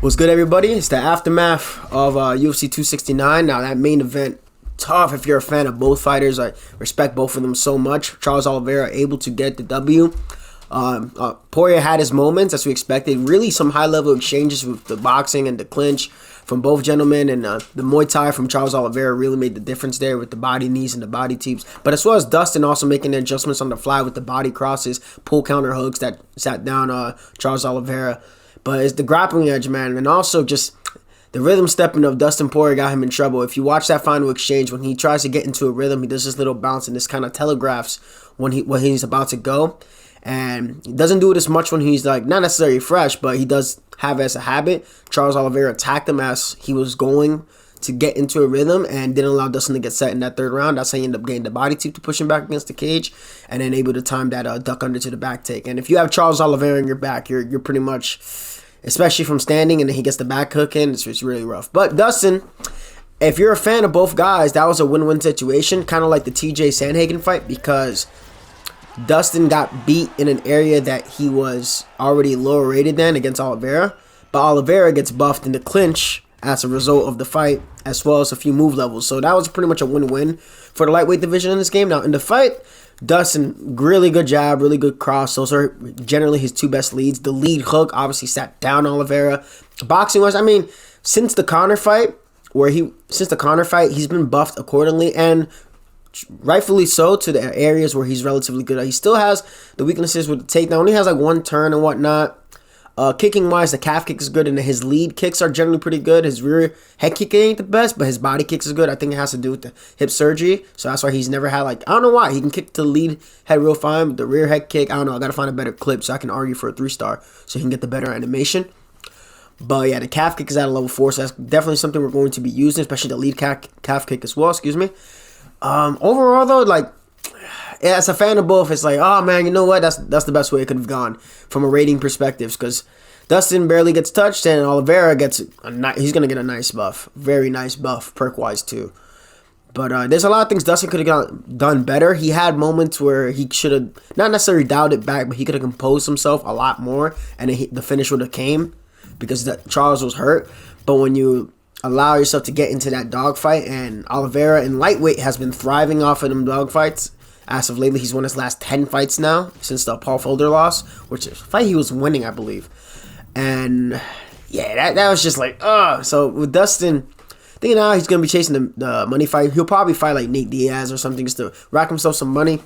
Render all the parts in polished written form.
What's good, everybody? It's the aftermath of UFC 269. Now, that main event, tough if you're a fan of both fighters. I respect both of them so much. Charles Oliveira able to get the W. Poirier had his moments, as we expected. Really some high-level exchanges with the boxing and the clinch from both gentlemen. And the Muay Thai from Charles Oliveira really made the difference there with the body knees and the body teeps. But as well as Dustin also making the adjustments on the fly with the body crosses, pull counter hooks that sat down Charles Oliveira. But it's the grappling edge, man, and also just the rhythm stepping of Dustin Poirier got him in trouble. If you watch that final exchange, when he tries to get into a rhythm, he does this little bounce, and this kind of telegraphs when he's about to go. And he doesn't do it as much when he's like not necessarily fresh, but he does have as a habit. Charles Oliveira attacked him as he was going to get into a rhythm and didn't allow Dustin to get set in that third round. That's how he ended up getting the body teep to push him back against the cage, and then able to time that duck under to the back take. And if you have Charles Oliveira in your back, you're pretty much, especially from standing, and then he gets the back hook in, it's really rough. But Dustin, if you're a fan of both guys, that was a win-win situation, kind of like the TJ Sandhagen fight, because Dustin got beat in an area that he was already lower rated than against Oliveira, but Oliveira gets buffed in the clinch as a result of the fight, as well as a few move levels. So that was pretty much a win-win for the lightweight division in this game. Now, in the fight, Dustin, really good jab, really good cross. Those are generally his two best leads. The lead hook obviously sat down Oliveira. Boxing-wise, I mean, since the Conor fight, he's been buffed accordingly, and rightfully so, to the areas where he's relatively good. He still has the weaknesses with the takedown. Only has like one turn and whatnot. Kicking-wise, the calf kick is good, and his lead kicks are generally pretty good. His rear head kick ain't the best, but his body kicks is good. I think it has to do with the hip surgery, so that's why he's never had, like, I don't know why. He can kick to the lead head real fine, but the rear head kick, I don't know. I got to find a better clip so I can argue for a 3-star so he can get the better animation. But, yeah, the calf kick is at a level 4, so that's definitely something we're going to be using, especially the lead calf kick as well, excuse me. Overall, though, like, yeah, as a fan of both, it's like, oh man, you know what? That's the best way it could have gone from a rating perspective, because Dustin barely gets touched, and Oliveira gets he's gonna get a nice buff, very nice buff, perk-wise too. But there's a lot of things Dustin could have done better. He had moments where he should have not necessarily dialed it back, but he could have composed himself a lot more, and then the finish would have came because Charles was hurt. But when you allow yourself to get into that dogfight, and Oliveira in lightweight has been thriving off of them dogfights. As of lately, he's won his last 10 fights now since the Paul Felder loss, which is a fight he was winning, I believe. And yeah, that was just like, So with Dustin, thinking now he's going to be chasing the money fight. He'll probably fight like Nate Diaz or something just to rack himself some money.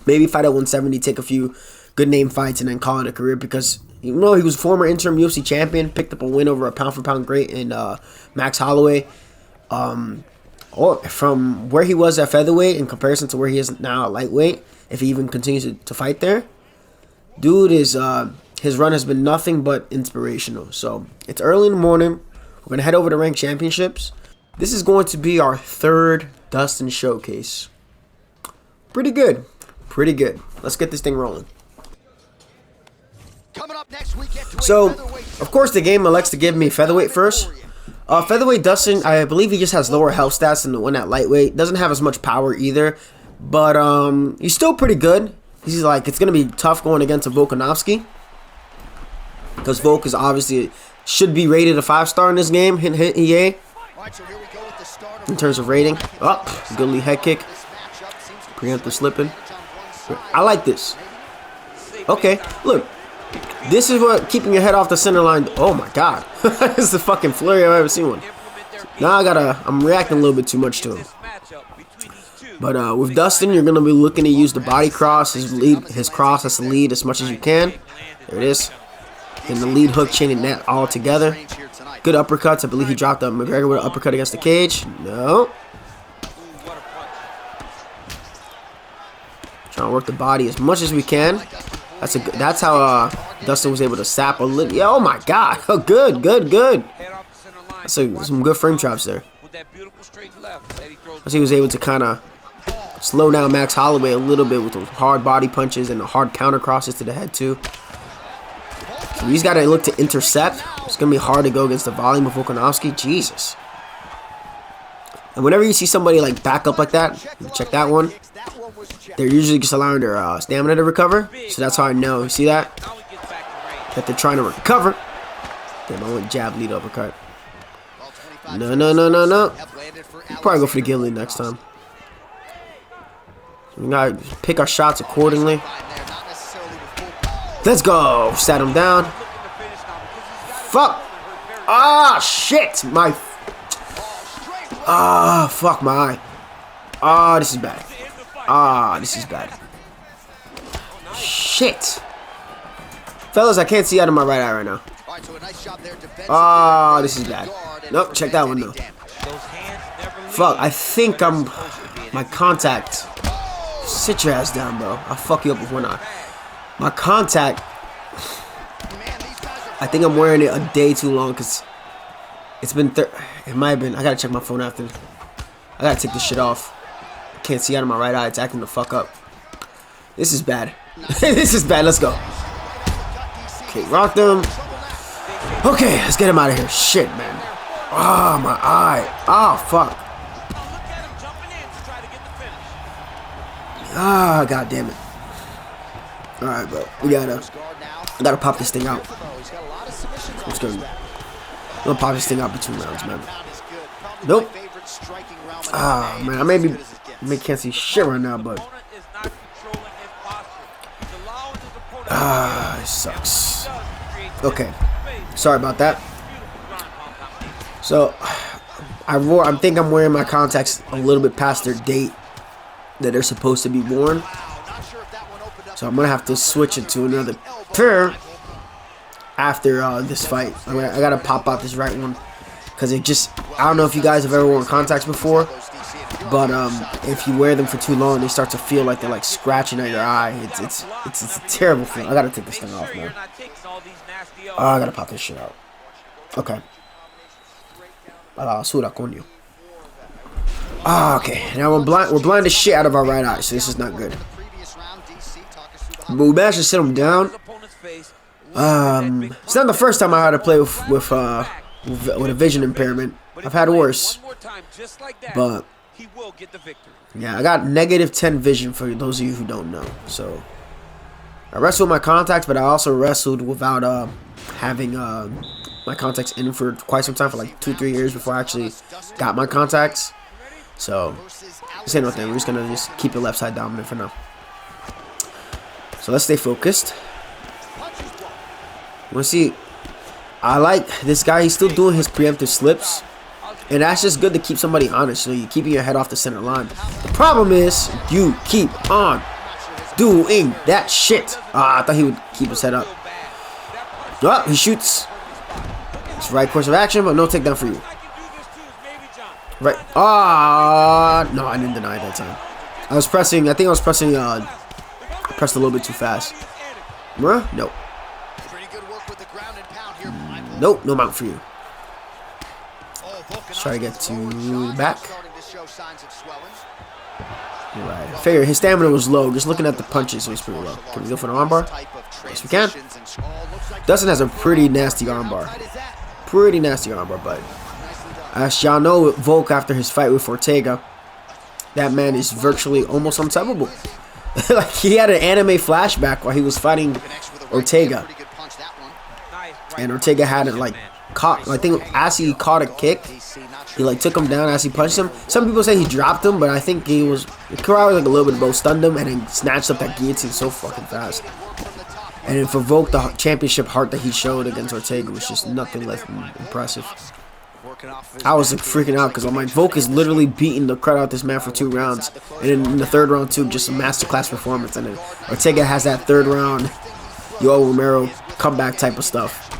Maybe fight at 170, take a few good name fights, and then call it a career, because he was former interim UFC champion, picked up a win over a pound-for-pound great in Max Holloway. Or from where he was at featherweight in comparison to where he is now at lightweight, if he even continues to fight there, dude is his run has been nothing but inspirational. So it's early in the morning. We're gonna head over to Ranked Championships. This is going to be our third Dustin showcase. Pretty good. Let's get this thing rolling. So, of course, the game elects to give me featherweight first. Featherweight Dustin, I believe he just has lower health stats than the one at lightweight. Doesn't have as much power either, but he's still pretty good. He's like, it's gonna be tough going against a Volkanovski, because Volk is obviously should be rated a 5-star in this game. Hint, EA. In terms of rating, good lead head kick, preemptive slipping. I like this. Okay, look. This is what keeping your head off the center line. Oh my god. This is the fucking flurry I've ever seen one. Now I'm reacting a little bit too much to him. But with Dustin, you're gonna be looking to use the body cross, his cross as the lead as much as you can. There it is. And the lead hook, chaining that all together. Good uppercuts. I believe he dropped McGregor with an uppercut against the cage. No. Trying to work the body as much as we can. That's how Dustin was able to sap a little. Yeah, oh my god. Oh, good. That's some good frame traps there. As he was able to kind of slow down Max Holloway a little bit with those hard body punches and the hard counter crosses to the head too. So he's got to look to intercept. It's going to be hard to go against the volume of Volkanovski. Jesus. And whenever you see somebody like back up like that, check that one. They're usually just allowing their stamina to recover. So that's how I know. You see that? That they're trying to recover. Damn, I went jab, lead, uppercut. No, no, no, no, no. Probably go for the guillotine next time. We gotta pick our shots accordingly. Let's go. Sat him down. Fuck. Ah, shit. My. Ah, fuck my eye. Ah, this is bad. Ah, this is bad. Shit. Fellas, I can't see out of my right eye right now. Ah, this is bad. Nope, check that one though. Fuck, I think I'm. My contact. Sit your ass down, bro. I'll fuck you up with one eye. My contact. I think I'm wearing it a day too long because it's been. It might have been. I gotta check my phone after. I gotta take this shit off. I can't see out of my right eye. It's acting the fuck up. This is bad. This is bad. Let's go. Okay, rock them. Okay, let's get him out of here. Shit, man. Ah, my eye. Ah, fuck. Ah, god damn it. Alright, bro. I gotta pop this thing out. Let's go. I'm gonna pop this thing out between rounds, man. Nope. Ah, man. I maybe can't see shit right now, but. Ah, it sucks. Okay. Sorry about that. So, I think I'm wearing my contacts a little bit past their date that they're supposed to be worn. So I'm gonna have to switch it to another pair after this fight. I gotta pop out this right one because it just. I don't know if you guys have ever worn contacts before, but if you wear them for too long, they start to feel like they're like scratching at your eye. It's a terrible feeling. I gotta take this thing off, man. Oh, I gotta pop this shit out. Okay. Basura, coño. Ah, okay. Now we're blind the shit out of our right eye, so this is not good. But we managed to sit him down. It's not the first time I had to play with a vision impairment. I've had worse. But yeah, I got -10 vision for those of you who don't know. So I wrestled with my contacts, but I also wrestled without having my contacts in for quite some time, for like 2-3 years before I actually got my contacts. So this ain't no thing. We're just gonna keep it left side dominant for now. So let's stay focused. Let's see. I like this guy. He's still doing his preemptive slips, and that's just good to keep somebody honest. So you're keeping your head off the center line. The problem is you keep on doing that shit. Ah, I thought he would keep his head up. Oh, he shoots. It's the right course of action, but no takedown for you. Right. Ah, no, I didn't deny it that time. I was pressing. I think I was pressing. Pressed a little bit too fast. Nope. Nope, no mount for you. Let's try to get to the back. Alright. I figured his stamina was low. Just looking at the punches, it was pretty low. Can we go for an armbar? Yes, we can. Dustin has a pretty nasty armbar. Pretty nasty armbar, but as y'all know, with Volk after his fight with Ortega, that man is virtually almost unstoppable. Like, he had an anime flashback while he was fighting Ortega. And Ortega had it, like, caught. I think as he caught a kick, he, like, took him down as he punched him. Some people say he dropped him, but I think he was. Corral was, like, a little bit of both. Stunned him and then snatched up that guillotine so fucking fast. And it provoked the championship heart that he showed against Ortega, was just nothing less than impressive. I was like freaking out because I'm like, Volk is literally beating the crap out of this man for 2 rounds, and then in the 3rd round too, just a masterclass performance. And then Ortega has that 3rd round Yoel Romero comeback type of stuff.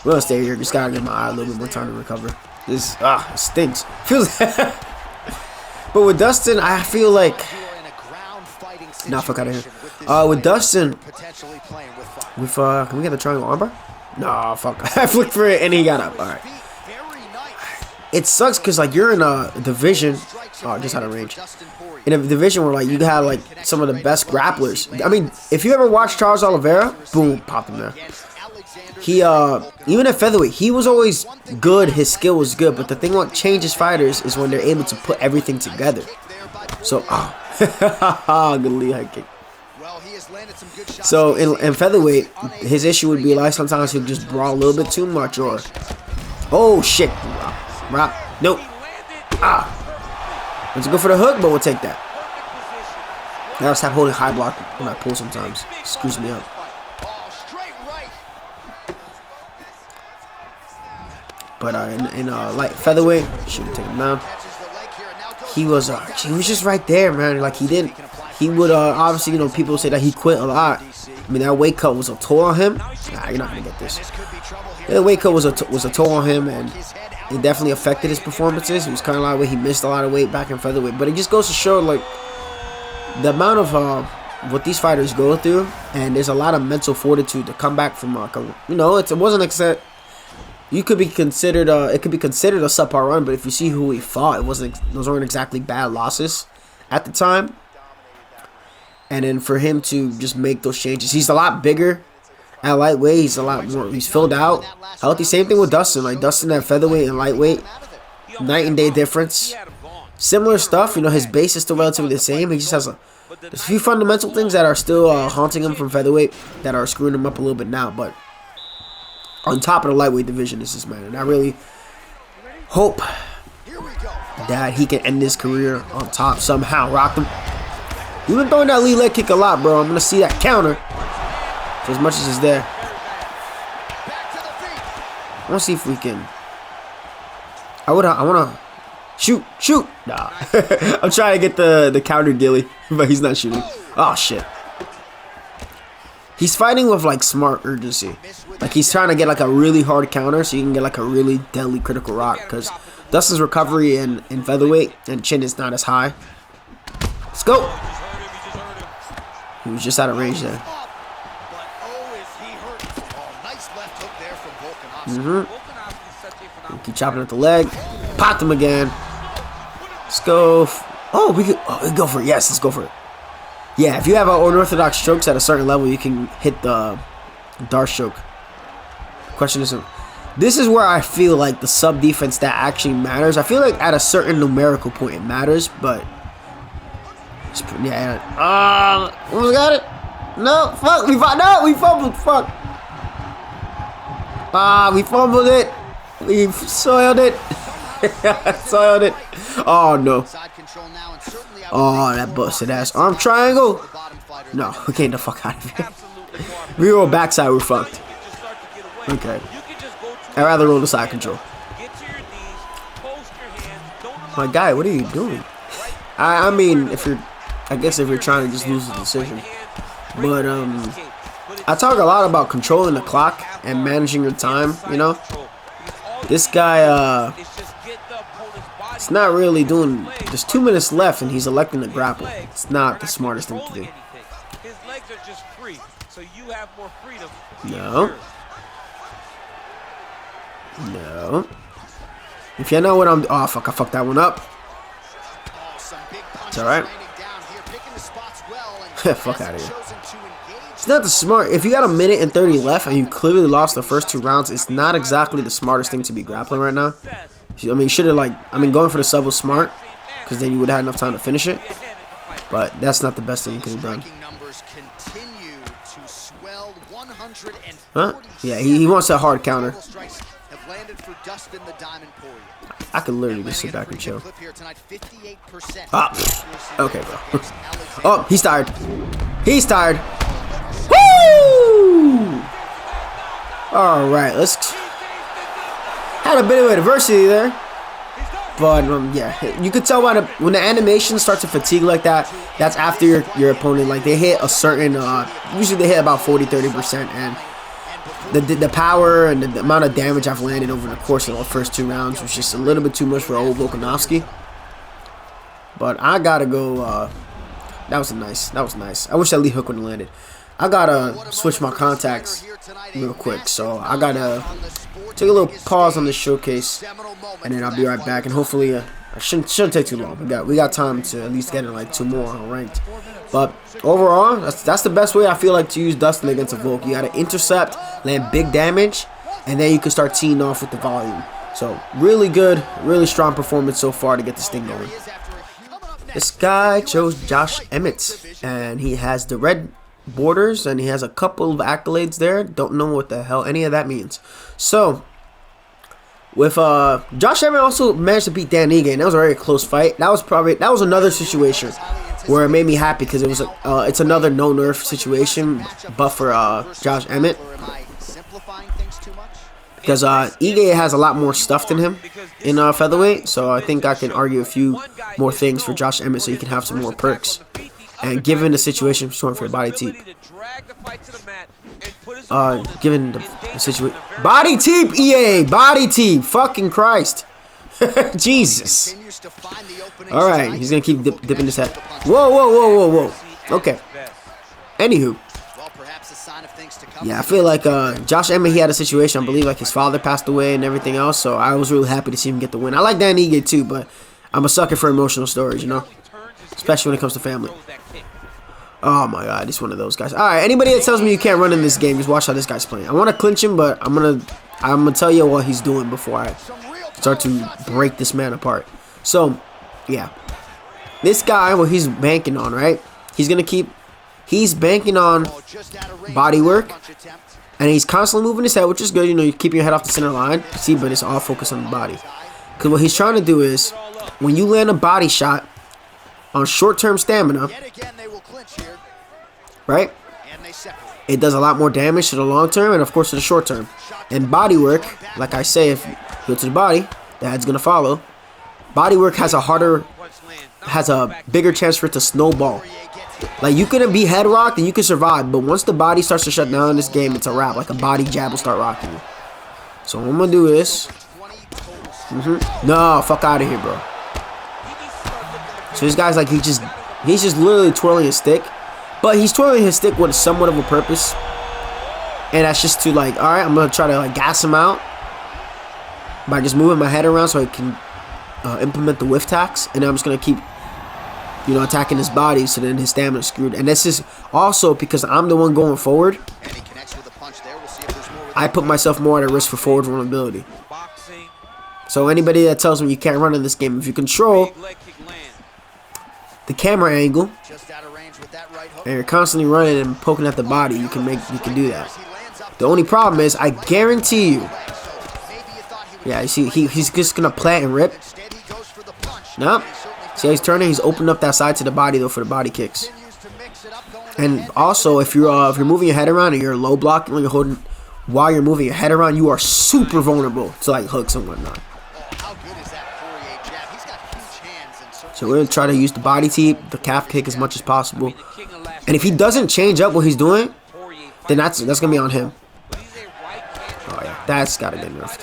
We're gonna stay here. Just gotta give my eye a little bit more time to recover. This it stinks. Feels. But with Dustin, I feel like. Nah, fuck out of here. With Dustin, with can we get the triangle armbar? Nah, fuck. I flicked for it and he got up. All right. It sucks because like you're in a division. Oh, just out of range. In a division where like you had like some of the best grapplers. I mean, if you ever watched Charles Oliveira, boom, pop him there. He even at featherweight, he was always good. His skill was good, but the thing what changes fighters is when they're able to put everything together. So, good lead high kick. So in featherweight, his issue would be like sometimes he'll just brawl a little bit too much, or oh shit, nope. Let's go for the hook, but we'll take that. I gotta stop holding high block when I pull sometimes. It screws me up. But in light featherweight, shouldn't take him down. He was just right there, man. Like he would obviously, you know, people say that he quit a lot. I mean, that weight cut was a toll on him. Nah, you're not gonna get this. Yeah, the weight cut was a toll on him, and it definitely affected his performances. He was kind of like he missed a lot of weight back in featherweight. But it just goes to show like the amount of what these fighters go through, and there's a lot of mental fortitude to come back from you know, it wasn't except. You could be considered it could be considered a subpar run, but if you see who he fought, those weren't exactly bad losses at the time. And then for him to just make those changes, he's a lot bigger at lightweight. He's a lot more. He's filled out, healthy. Same thing with Dustin. Like Dustin at featherweight and lightweight, night and day difference. Similar stuff. You know, his base is still relatively the same. He just has there's a few fundamental things that are still haunting him from featherweight that are screwing him up a little bit now, but. On top of the lightweight division is this man, and I really hope that he can end his career on top somehow. Rock him. You've been throwing that lead leg kick a lot, bro. I'm gonna see that counter for as much as it's there. I wanna see if we can. I wanna shoot. Nah, I'm trying to get the counter Gilly, but he's not shooting. Oh shit. He's fighting with like smart urgency. Like he's trying to get like a really hard counter so you can get like a really deadly critical rock. Because Dustin's recovery in featherweight and chin is not as high. Let's go. He was just out of range there. Keep chopping at the leg. Popped him again. Let's go. Oh, we could go for it. Yes, let's go for it. Yeah, if you have unorthodox strokes at a certain level, you can hit the Darce choke. Question is, this is where I feel like the sub defense that actually matters. I feel like at a certain numerical point it matters, but yeah. Almost got it. No, fuck. We fumbled. Fuck. We fumbled it. We soiled it. Soiled it. Oh no. Oh, that busted ass arm triangle. No, we can't the fuck out of here. We roll backside, we're fucked. Okay. I'd rather roll the side control. My guy, what are you doing? I mean, I guess if you're trying to just lose the decision. But I talk a lot about controlling the clock and managing your time, you know? This guy it's not really doing. There's 2 minutes left and he's electing to grapple. It's not the smartest thing to do. No. If you know what I'm. Oh fuck! I fucked that one up. It's all right. Fuck out of here. It's not the smart. If you got 1 minute and 30 left and you clearly lost the first 2 rounds, it's not exactly the smartest thing to be grappling right now. I mean, going for the sub was smart, because then you would have had enough time to finish it. But that's not the best thing you could have done. Huh? Yeah, he wants a hard counter. I could literally just sit back and chill. Okay, bro. Oh, he's tired. He's tired. Woo! All right, let's. Had a bit of adversity there, but yeah, you could tell when the animation starts to fatigue like that, that's after your opponent, like they hit a certain, usually they hit about 40-30%, and the power and the amount of damage I've landed over the course of the first 2 rounds was just a little bit too much for old Volkanovski. But I gotta go. That was nice. I wish that lead hook would have landed. I gotta switch my contacts real quick, so I gotta take a little pause on this showcase, and then I'll be right back. And hopefully, I shouldn't take too long. We got time to at least get in like 2 more on ranked. But overall, that's the best way I feel like to use Dustin against a Volk. You gotta intercept, land big damage, and then you can start teeing off with the volume. So really good, really strong performance so far to get this thing going. This guy chose Josh Emmett, and he has the red borders, and he has a couple of accolades there. Don't know what the hell any of that means. So, with Josh Emmett also managed to beat Dan Ige, and that was a very close fight. That was another situation where it made me happy because it's another no nerf situation, but for Josh Emmett, because Ige has a lot more stuff than him in featherweight, so I think I can argue a few more things for Josh Emmett so he can have some more perks. And given the situation, I'm going for the body teep. Given the situation, body teep, EA, body teep, fucking Christ, Jesus. All right, he's gonna keep dipping his head. Whoa, whoa, whoa, whoa, whoa. Okay. Anywho, yeah, I feel like Josh Emmett, he had a situation. I believe like his father passed away and everything else, so I was really happy to see him get the win. I like Dan Ige too, but I'm a sucker for emotional stories, you know, especially when it comes to family. Oh my God, he's one of those guys. All right, anybody that tells me you can't run in this game, just watch how this guy's playing. I want to clinch him, but I'm gonna tell you what he's doing before I start to break this man apart. So, yeah, this guy, what he's banking on, right? He's banking on body work, and he's constantly moving his head, which is good. You know, you keep your head off the center line. See, but it's all focused on the body. Because what he's trying to do is, when you land a body shot on short-term stamina, right, it does a lot more damage to the long term and of course to the short term. And body work, like I say, if you go to the body, the head's gonna follow. Body work has a bigger chance for it to snowball. Like, you can be head rocked and you can survive, but once the body starts to shut down in this game, it's a wrap. Like a body jab will start rocking you. So what I'm gonna do is, no, fuck out of here, bro. So this guy's like, he's just literally twirling his stick. But he's twirling his stick with somewhat of a purpose. And that's just to like, alright, I'm going to try to like gas him out by just moving my head around so I can implement the whiff tax. And then I'm just going to keep, you know, attacking his body so then his stamina's screwed. And this is also because I'm the one going forward. I put myself more at a risk for forward vulnerability. So anybody that tells me you can't run in this game, if you control the camera angle and you're constantly running and poking at the body, you can do that. The only problem is, I guarantee you, yeah, you see, he's just gonna plant and rip. Nope. See how he's turning? He's opened up that side to the body though for the body kicks. And also, if you're moving your head around and you're low blocking while you're moving your head around, you are super vulnerable to like hooks and whatnot. So we're going to try to use the body teep, the calf kick as much as possible. And if he doesn't change up what he's doing, then that's going to be on him. Oh, yeah. That's got to get nerfed.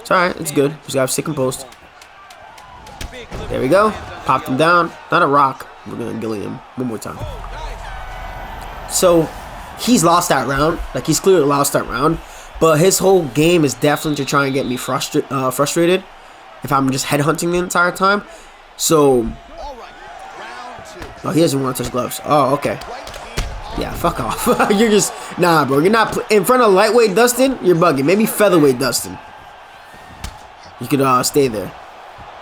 It's alright. It's good. Just got to stick and post. There we go. Popped him down. Not a rock. We're going to gilly him one more time. So he's lost that round. Like, he's clearly lost that round. But his whole game is definitely to try and get me frustrated if I'm just headhunting the entire time. So, oh, he doesn't want to touch gloves. Oh, okay. Yeah, fuck off. You're just, nah, bro. You're not, in front of lightweight Dustin, you're bugging. Maybe featherweight Dustin. You could stay there.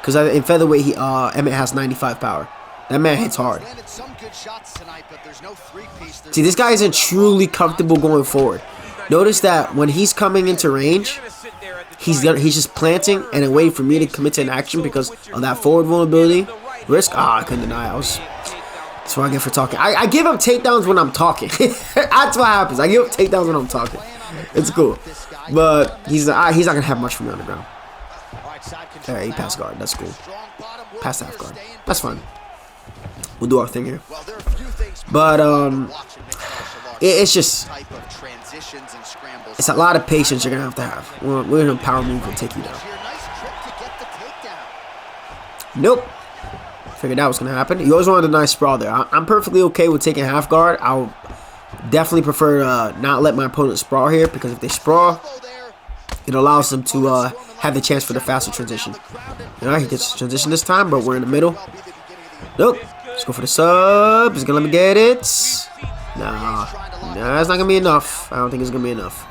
Because in featherweight, Emmett has 95 power. That man hits hard. See, this guy isn't truly comfortable going forward. Notice that when he's coming into range, he's just planting and then waiting for me to commit to an action because of that forward vulnerability. Risk. I couldn't deny. That's what I get for talking. I give up takedowns when I'm talking. That's what happens. I give up takedowns when I'm talking. It's cool. But he's not going to have much for me on the ground. Alright, he passed guard. That's cool. Passed half guard. That's fine. We'll do our thing here. But, it's just, it's a lot of patience you're going to have. We're going to power move and take you down. Nope. Figured that was going to happen. You always wanted a nice sprawl there. I'm perfectly okay with taking half guard. I'll definitely prefer to not let my opponent sprawl here, because if they sprawl, it allows them to have the chance for the faster transition. Alright, he gets transition this time, but we're in the middle. Nope. Let's go for the sub. He's going to let me get it. Nah, it's not going to be enough. I don't think it's going to be enough.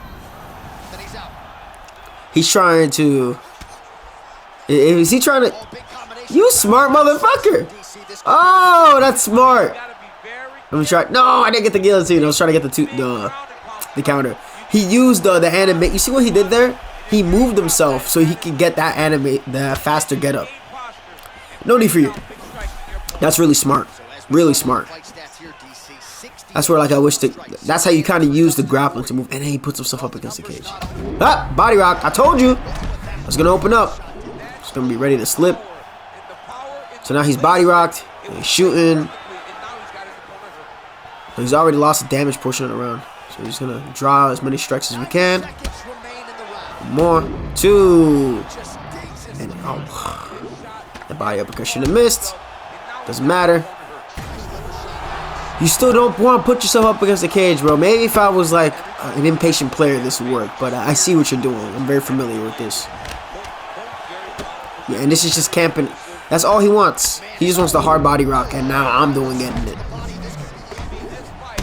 He's trying to... Is he trying to... You smart motherfucker. Oh, that's smart. Let me try. No, I didn't get the guillotine. I was trying to get the counter. He used the animate. You see what he did there? He moved himself so he could get that the faster get up. No need for you. That's really smart. Really smart. That's where, like, I wish that's how you kind of use the grappling to move. And then he puts himself up against the cage. Ah, body rock. I told you. I was going to open up. He's going to be ready to slip. So now he's body rocked. He's shooting. So he's already lost the damage portion of the round. So he's going to draw as many strikes as we can. One more. 2. And, oh. The body uppercut should have missed. Doesn't matter. You still don't want to put yourself up against the cage, bro. Maybe if I was like an impatient player, this would work. But I see what you're doing. I'm very familiar with this. Yeah, and this is just camping. That's all he wants. He just wants the hard body rock, and now I'm doing getting it.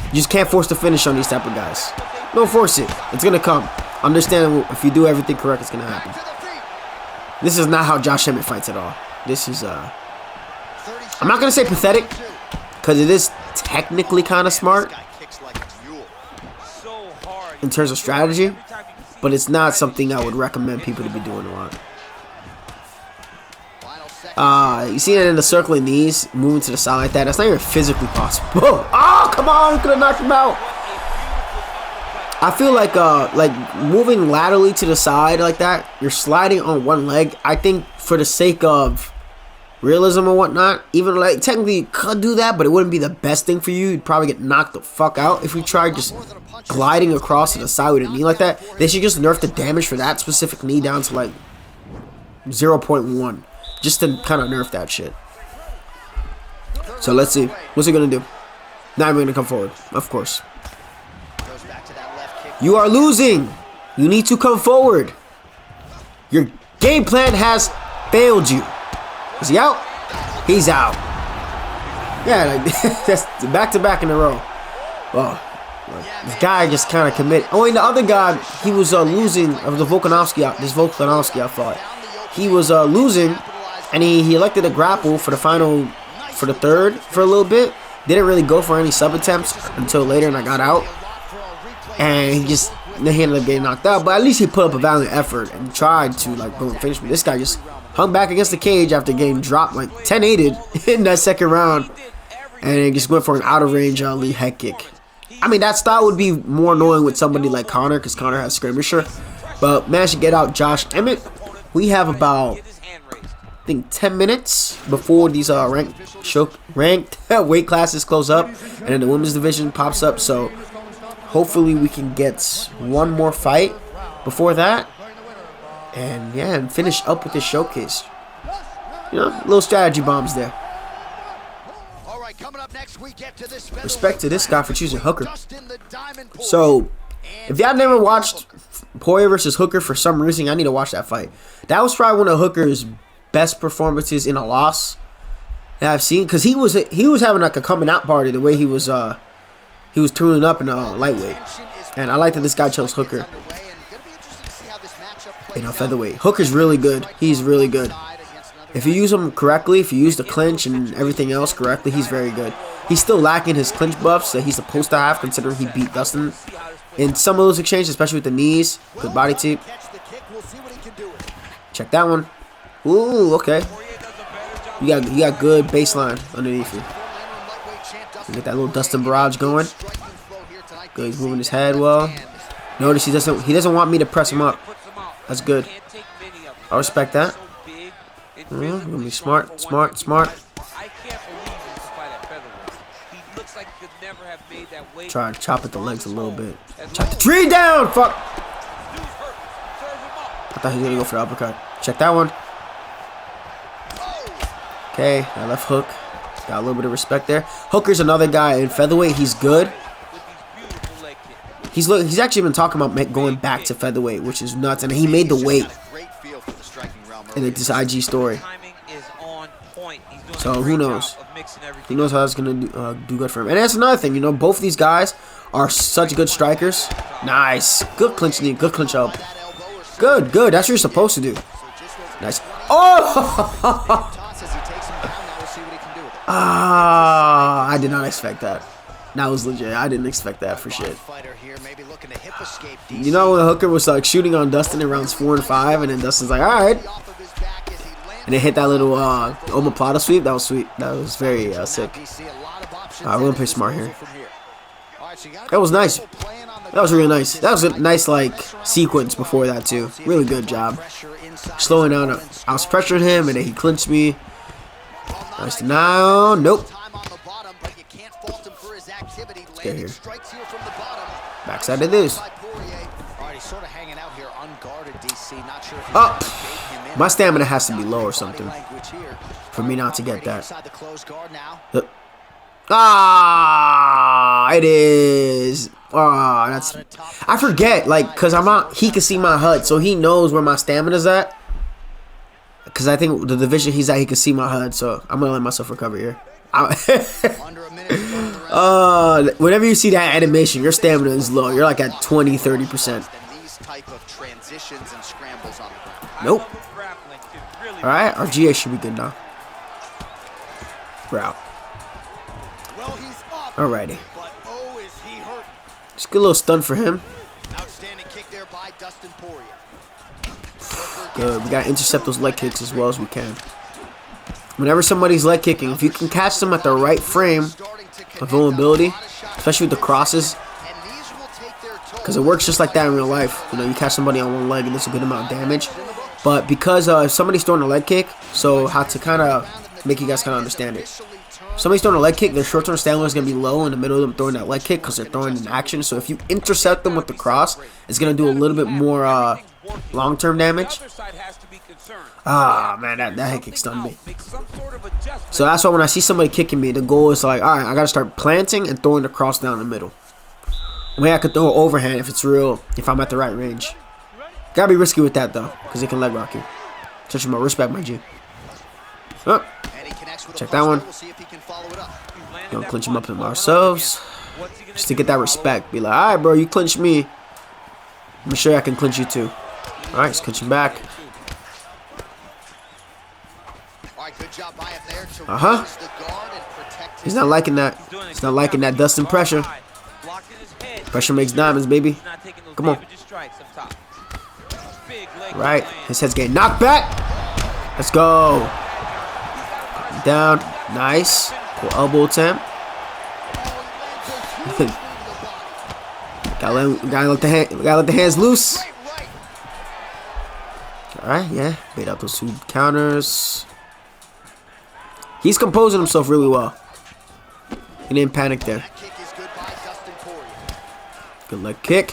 You just can't force the finish on these type of guys. Don't force it. It's going to come. Understand if you do everything correct, it's going to happen. This is not how Josh Emmett fights at all. This is, I'm not going to say pathetic, because it is technically kind of smart in terms of strategy, but it's not something I would recommend people to be doing a lot. You see it in the circling knees, moving to the side like that. That's not even physically possible. Oh, come on, could have knocked him out. I feel like moving laterally to the side like that, you're sliding on one leg. I think for the sake of realism or whatnot, even like technically you could do that, but it wouldn't be the best thing for you. You'd probably get knocked the fuck out if you tried just gliding across to the side with a knee like that. They should just nerf the damage for that specific knee down to like 0.1, just to kind of nerf that shit. So let's see, what's he gonna do? Now I'm gonna come forward, of course. You are losing. You need to come forward. Your game plan has failed you. Is he out? He's out. Yeah, like, that's back to back in a row. Well, this guy just kind of committed. Oh, and the other guy, he was losing of the Volkanovski. This Volkanovski, I thought he was losing, and he elected a grapple for the final, for the third, for a little bit. Didn't really go for any sub attempts until later, and I got out. And he ended up getting knocked out. But at least he put up a valiant effort and tried to like go and finish me. This guy just hung back against the cage after getting dropped like 10-8'd in that second round, and he just went for an out of range lead head kick. I mean, that style would be more annoying with somebody like Conor, because Conor has skirmisher. But managed to get out Josh Emmett. We have about, I think, 10 minutes before these ranked weight classes close up, and then the women's division pops up. So hopefully we can get one more fight before that, and yeah, and finish up with this showcase. You know, little strategy bombs there. Respect to this guy for choosing Hooker. So, if y'all never watched Poirier versus Hooker for some reason, I need to watch that fight. That was probably one of Hooker's best performances in a loss that I've seen, because he was having like a coming out party the way he was tuning up in lightweight, and I like that this guy chose Hooker. You know, featherweight. Hooker's really good. He's really good. If you use him correctly, if you use the clinch and everything else correctly, he's very good. He's still lacking his clinch buffs that he's supposed to have, considering he beat Dustin in some of those exchanges, especially with the knees. Good body tape. Check that one. Ooh, okay. You got good baseline underneath you. Get that little Dustin barrage going. Good, he's moving his head well. Notice he doesn't want me to press him up. That's good. I respect that. Gonna be smart. Try to chop at the legs a little bit. Chop the tree down. Fuck. I thought he was gonna go for the uppercut. Check that one. Okay, that left hook. Got a little bit of respect there. Hooker's another guy in featherweight. He's good. He's actually been talking about going back to featherweight, which is nuts. And he made the weight in this IG story. So who knows? Who knows how that's gonna do good for him? And that's another thing. You know, both of these guys are such good strikers. Nice, good clinch knee, good clinch up. Good. That's what you're supposed to do. Nice. Oh! I did not expect that. That was legit. I didn't expect that for shit. You know when Hooker was like shooting on Dustin in rounds 4 and 5, and then Dustin's like, all right, and then hit that little omoplata sweep. That was sweet. That was very sick. All right, we're gonna play smart here. That was nice. That was really nice. That was a nice like sequence before that too. Really good job. Slowing down. I was pressuring him, and then he clinched me. Nice denial. Nope. Get here. Backside of this. Oh, my stamina has to be low or something for me not to get that. Ah, it is. Ah, that's. I forget, like, cause I'm not. He can see my HUD, so he knows where my stamina's at. Cause I think the division he's at, he can see my HUD, so I'm gonna let myself recover here. Whenever you see that animation, your stamina is low. You're like at 20-30%. Nope. Alright, our GA should be good now. We're out. Alrighty. Just get a little stun for him. Good. We gotta intercept those leg kicks as well as we can. Whenever somebody's leg kicking, if you can catch them at the right frame of vulnerability, especially with the crosses, because it works just like that in real life. You know, you catch somebody on one leg and it's a good amount of damage. But because if somebody's throwing a leg kick, so how to kind of make you guys kind of understand it. If somebody's throwing a leg kick, their short-term stamina is going to be low in the middle of them throwing that leg kick because they're throwing in action. So if you intercept them with the cross, it's going to do a little bit more long-term damage. Ah, man, that head kick stunned me. So that's why when I see somebody kicking me, the goal is like, all right, I got to start planting and throwing the cross down the middle. I mean, I could throw an overhand if it's real, if I'm at the right range. Gotta be risky with that, though, because it can leg rock you. Touch my respect, my G. Oh. Check that one. Gonna clinch him up in ourselves. Just to get that respect. Be like, all right, bro, you clinched me. I'm sure I can clinch you, too. All right, let's clinch him back. Uh-huh. He's not liking that. He's not liking that Dustin pressure. Pressure makes diamonds, baby. Come on. Right. His head's getting knocked back. Let's go. Down. Nice. Cool elbow attempt. gotta let the hands loose. Alright, yeah. Bait out those two counters. He's composing himself really well. He didn't panic there. Good leg kick.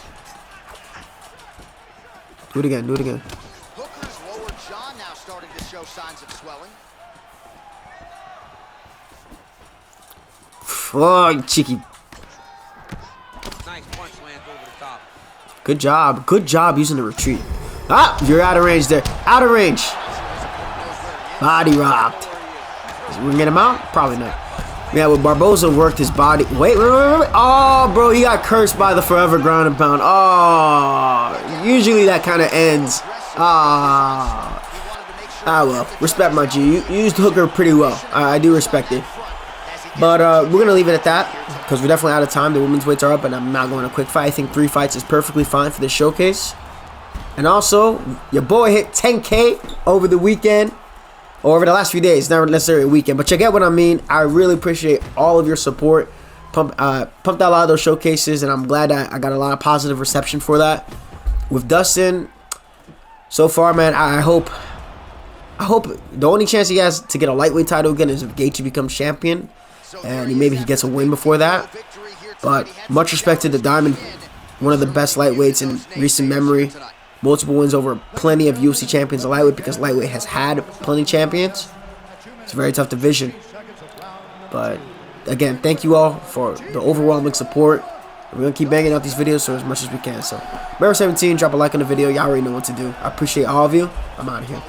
Do it again, do it again. Hooker's lower jaw now starting to show signs of swelling. Oh, cheeky. Nice punch lands over the top. Good job. Good job using the retreat. Ah, you're out of range there. Out of range. Body rocked. Is we gonna get him out? Probably not. Yeah, well, Barboza worked his body. Wait. Oh, bro, he got cursed by the forever ground and pound. Oh, usually that kind of ends. Well, respect my G. You used Hooker pretty well. I do respect it. But we're going to leave it at that because we're definitely out of time. The women's weights are up, and I'm not going to quick fight. I think 3 fights is perfectly fine for this showcase. And also, your boy hit 10K over the weekend. Or over the last few days, not necessarily a weekend, but you get what I mean. I really appreciate all of your support. Pumped out a lot of those showcases, and I'm glad I got a lot of positive reception for that. With Dustin, so far, man, I hope the only chance he has to get a lightweight title again is if Gaethje becomes champion, and maybe he gets a win before that. But much respect to the Diamond, one of the best lightweights in recent memory. Multiple wins over plenty of UFC champions in lightweight because lightweight has had plenty champions. It's a very tough division. But again, thank you all for the overwhelming support. We're going to keep banging out these videos for as much as we can. So, remember 17, drop a like on the video. Y'all already know what to do. I appreciate all of you. I'm out of here.